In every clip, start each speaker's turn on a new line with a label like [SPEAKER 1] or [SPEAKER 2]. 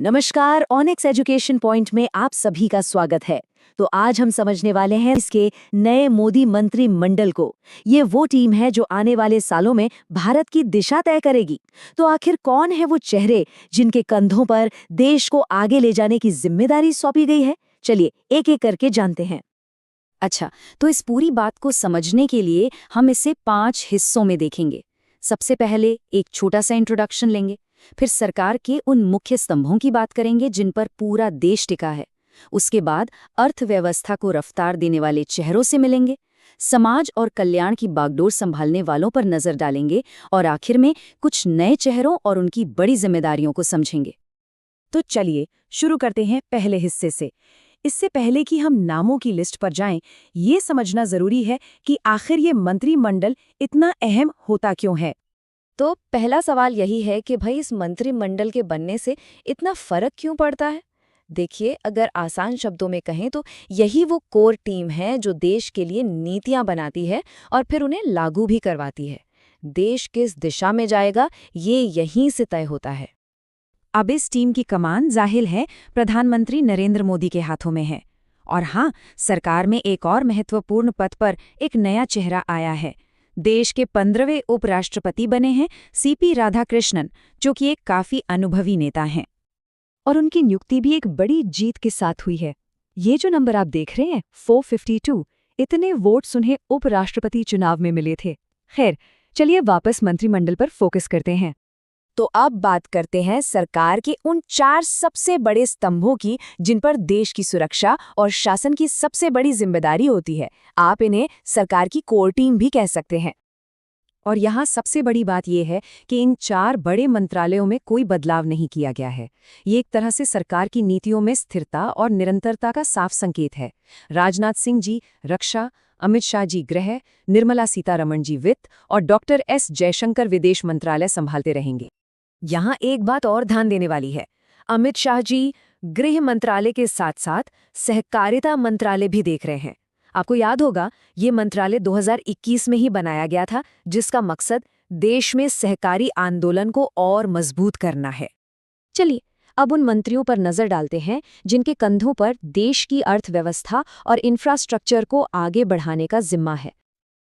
[SPEAKER 1] नमस्कार, onyx education point में आप सभी का स्वागत है। तो आज हम समझने वाले हैं इसके नए मोदी मंत्रिमंडल को। ये वो टीम है जो आने वाले सालों में भारत की दिशा तय करेगी। तो आखिर कौन है वो चेहरे जिनके कंधों पर देश को आगे ले जाने की जिम्मेदारी सौंपी गई है? चलिए एक एक करके जानते हैं।
[SPEAKER 2] अच्छा, तो इस पूरी बात को समझने के लिए हम इसे 5 हिस्सों में देखेंगे। सबसे पहले एक छोटा सा इंट्रोडक्शन लेंगे, फिर सरकार के उन मुख्य स्तंभों की बात करेंगे जिन पर पूरा देश टिका है। उसके बाद अर्थव्यवस्था को रफ्तार देने वाले चेहरों से मिलेंगे, समाज और कल्याण की बागडोर संभालने वालों पर नजर डालेंगे और आखिर में कुछ नए चेहरों और उनकी बड़ी जिम्मेदारियों को समझेंगे।
[SPEAKER 1] तो चलिए शुरू करते हैं पहले हिस्से से। इससे पहले कि हम नामों की लिस्ट पर जाएं, ये समझना जरूरी है कि आखिर ये मंत्रिमंडल इतना अहम होता क्यों है।
[SPEAKER 2] तो पहला सवाल यही है कि भाई इस मंत्रिमंडल के बनने से इतना फर्क क्यों पड़ता है? देखिए, अगर आसान शब्दों में कहें तो यही वो कोर टीम है जो देश के लिए नीतियां बनाती है और फिर उन्हें लागू भी करवाती है। देश किस दिशा में जाएगा, ये यहीं से तय होता है।
[SPEAKER 1] अब इस टीम की कमान जाहिर है प्रधानमंत्री नरेंद्र मोदी के हाथों में है। और हाँ, सरकार में एक और महत्वपूर्ण पद पर एक नया चेहरा आया है। देश के 15वें उपराष्ट्रपति बने हैं सीपी राधाकृष्णन, जो कि एक काफी अनुभवी नेता हैं। और उनकी नियुक्ति भी एक बड़ी जीत के साथ हुई है। ये जो नंबर आप देख रहे हैं 452, इतने वोट्स उन्हें उपराष्ट्रपति चुनाव में मिले थे। खैर, चलिए वापस मंत्रिमंडल पर फोकस करते हैं। तो अब बात करते हैं सरकार के उन 4 सबसे बड़े स्तंभों की जिन पर देश की सुरक्षा और शासन की सबसे बड़ी जिम्मेदारी होती है। आप इन्हें सरकार की कोर टीम भी कह सकते हैं। और यहाँ सबसे बड़ी बात यह है कि इन 4 बड़े मंत्रालयों में कोई बदलाव नहीं किया गया है। ये एक तरह से सरकार की नीतियों में स्थिरता और निरंतरता का साफ संकेत है। राजनाथ सिंह जी रक्षा, अमित शाह जी गृह, निर्मला सीतारमण जी वित्त और डॉक्टर एस जयशंकर विदेश मंत्रालय संभालते रहेंगे। यहाँ एक बात और ध्यान देने वाली है। अमित शाह जी गृह मंत्रालय के साथ साथ सहकारिता मंत्रालय भी देख रहे हैं। आपको याद होगा, ये मंत्रालय 2021 में ही बनाया गया था, जिसका मकसद देश में सहकारी आंदोलन को और मजबूत करना है। चलिए अब उन मंत्रियों पर नजर डालते हैं जिनके कंधों पर देश की अर्थव्यवस्था और इंफ्रास्ट्रक्चर को आगे बढ़ाने का जिम्मा है।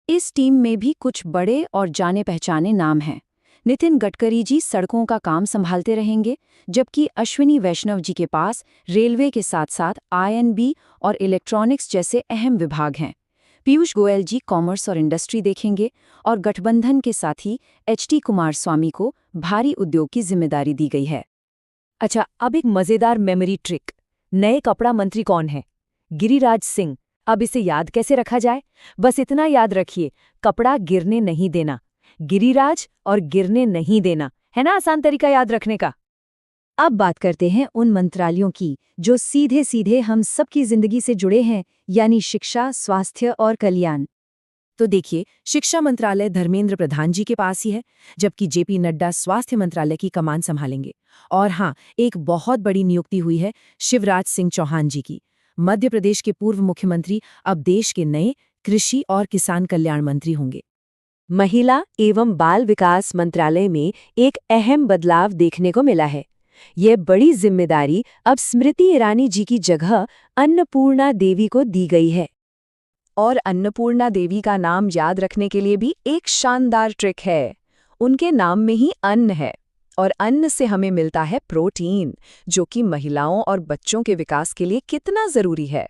[SPEAKER 1] इस टीम में भी कुछ बड़े और जाने पहचाने नाम हैं। नितिन गडकरी जी सड़कों का काम संभालते रहेंगे, जबकि अश्विनी वैष्णव जी के पास रेलवे के साथ साथ आईएनबी और इलेक्ट्रॉनिक्स जैसे अहम विभाग हैं। पीयूष गोयल जी कॉमर्स और इंडस्ट्री देखेंगे और गठबंधन के साथ ही एचडी कुमारस्वामी को भारी उद्योग की जिम्मेदारी दी गई है। अच्छा, अब एक मजेदार मेमोरी ट्रिक। नए कपड़ा मंत्री कौन है? गिरिराज सिंह। अब इसे याद कैसे रखा जाए? बस इतना याद रखिए, कपड़ा गिरने नहीं देना। गिरिराज और गिरने नहीं देना, है ना आसान तरीका याद रखने का। अब बात करते हैं उन मंत्रालयों की जो सीधे सीधे हम सबकी जिंदगी से जुड़े हैं, यानी शिक्षा, स्वास्थ्य और कल्याण। तो देखिए, शिक्षा मंत्रालय धर्मेंद्र प्रधान जी के पास ही है, जबकि जेपी नड्डा स्वास्थ्य मंत्रालय की कमान संभालेंगे। और हाँ, एक बहुत बड़ी नियुक्ति हुई है शिवराज सिंह चौहान जी की। मध्य प्रदेश के पूर्व मुख्यमंत्री अब देश के नए कृषि और किसान कल्याण मंत्री होंगे। महिला एवं बाल विकास मंत्रालय में एक अहम बदलाव देखने को मिला है। यह बड़ी जिम्मेदारी अब स्मृति ईरानी जी की जगह अन्नपूर्णा देवी को दी गई है। और अन्नपूर्णा देवी का नाम याद रखने के लिए भी एक शानदार ट्रिक है। उनके नाम में ही अन्न है, और अन्न से हमें मिलता है प्रोटीन, जो कि महिलाओं और बच्चों के विकास के लिए कितना जरूरी है।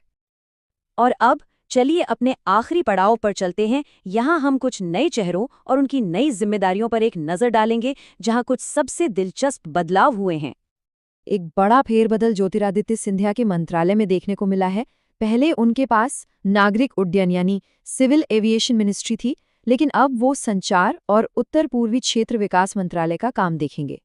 [SPEAKER 1] और अब चलिए अपने आखिरी पड़ाव पर चलते हैं। यहाँ हम कुछ नए चेहरों और उनकी नई जिम्मेदारियों पर एक नज़र डालेंगे, जहाँ कुछ सबसे दिलचस्प बदलाव हुए हैं। एक बड़ा फेरबदल ज्योतिरादित्य सिंधिया के मंत्रालय में देखने को मिला है। पहले उनके पास नागरिक उड्डयन यानी सिविल एविएशन मिनिस्ट्री थी, लेकिन अब वो संचार और उत्तर पूर्वी क्षेत्र विकास मंत्रालय का काम देखेंगे।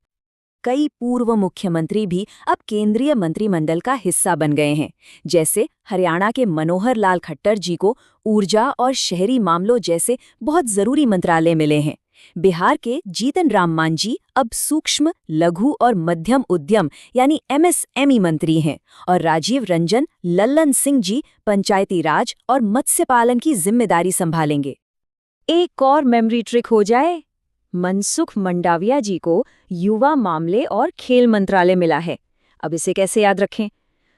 [SPEAKER 1] कई पूर्व मुख्यमंत्री भी अब केंद्रीय मंत्रिमंडल का हिस्सा बन गए हैं, जैसे हरियाणा के मनोहर लाल खट्टर जी को ऊर्जा और शहरी मामलों जैसे बहुत जरूरी मंत्रालय मिले हैं। बिहार के जीतन राम मांझी अब सूक्ष्म, लघु और मध्यम उद्यम यानी एमएसएमई मंत्री हैं, और राजीव रंजन लल्लन सिंह जी पंचायती राज और मत्स्य पालन की जिम्मेदारी संभालेंगे। एक और मेमोरी ट्रिक हो जाए, मनसुख मंडाविया जी को युवा मामले और खेल मंत्रालय मिला है।
[SPEAKER 2] अब इसे कैसे याद रखें?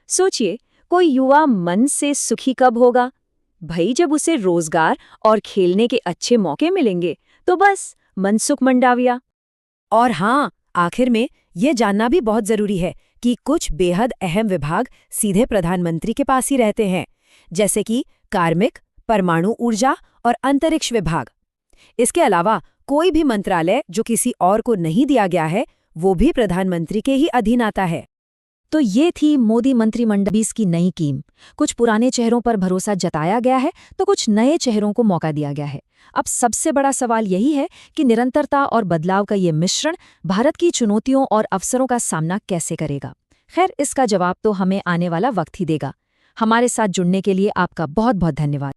[SPEAKER 2] सोचिए, कोई युवा मन से सुखी कब होगा? भई जब उसे रोजगार और खेलने के अच्छे मौके मिलेंगे, तो बस मनसुख मंडाविया।
[SPEAKER 1] और हाँ, आखिर में ये जानना भी बहुत जरूरी है कि कुछ बेहद अहम विभाग सीधे प्रधानमंत्री के पास ही रहते हैं, जैसे कि कार्मिक, परमाणु ऊर्जा और अंतरिक्ष विभाग। इसके अलावा कोई भी मंत्रालय जो किसी और को नहीं दिया गया है, वो भी प्रधानमंत्री के ही अधीन आता है।
[SPEAKER 2] तो ये थी मोदी मंत्रिमंडल की नई टीम। कुछ पुराने चेहरों पर भरोसा जताया गया है, तो कुछ नए चेहरों को मौका दिया गया है। अब सबसे बड़ा सवाल यही है कि निरंतरता और बदलाव का ये मिश्रण भारत की चुनौतियों और अवसरों का सामना कैसे करेगा। खैर, इसका जवाब तो हमें आने वाला वक्त ही देगा। हमारे साथ जुड़ने के लिए आपका बहुत बहुत धन्यवाद।